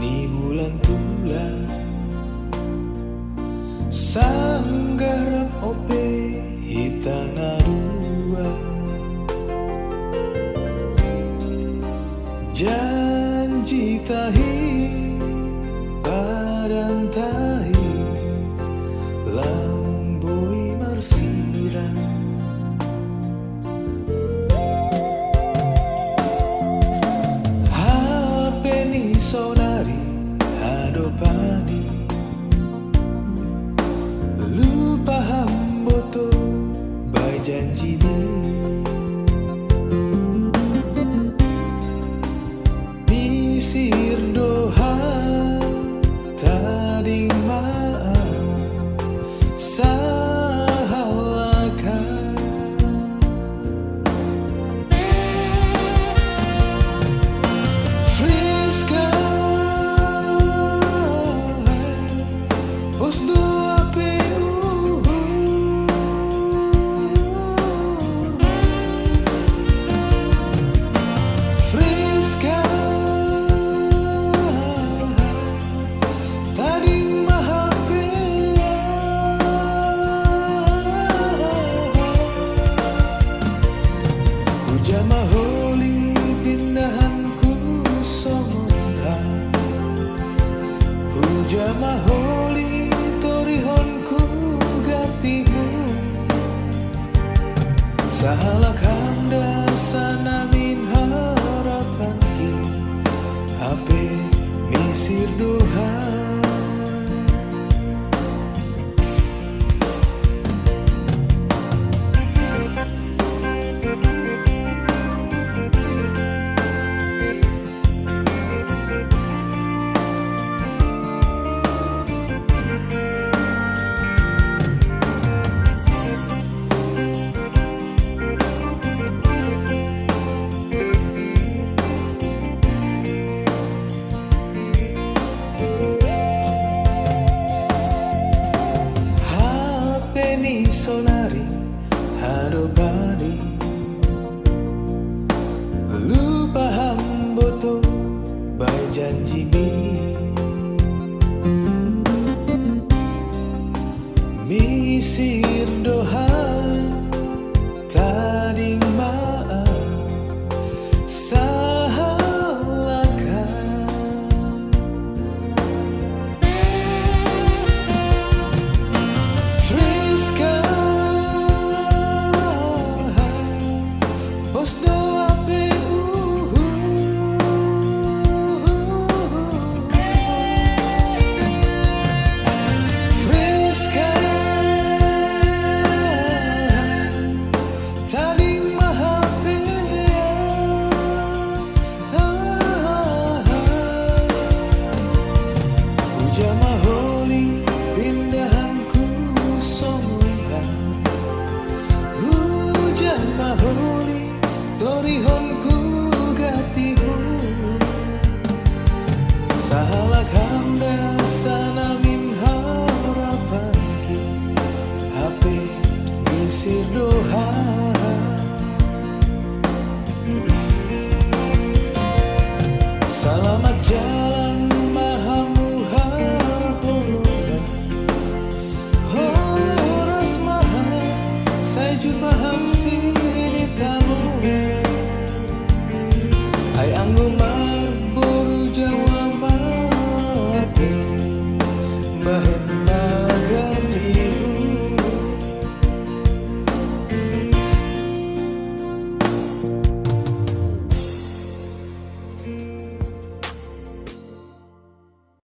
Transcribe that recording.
Ni bulan tulan sanggarap ope hitana dua janji tahi padan tahi lamboi marsira saudari hadopani lupa hamboto bai janji ni misir doha tadi maaf sahalakan Friska Pos doa PU Friska Tading mahapea Hujan maholi pindahanku songonhan Hujan maholi torihonku gatimu sahalak handa sanamin harapanki HP misir doha Sonari hadopani lupa hamboto bai janji mi misir doha tading maaf sahalakan Friska Pos doa PU Friska Tading mahapea Hujan maholi pindahanku songonhan Hujan maholi torihonku gatimu sahalak handa sanamin harapanki HP misir doha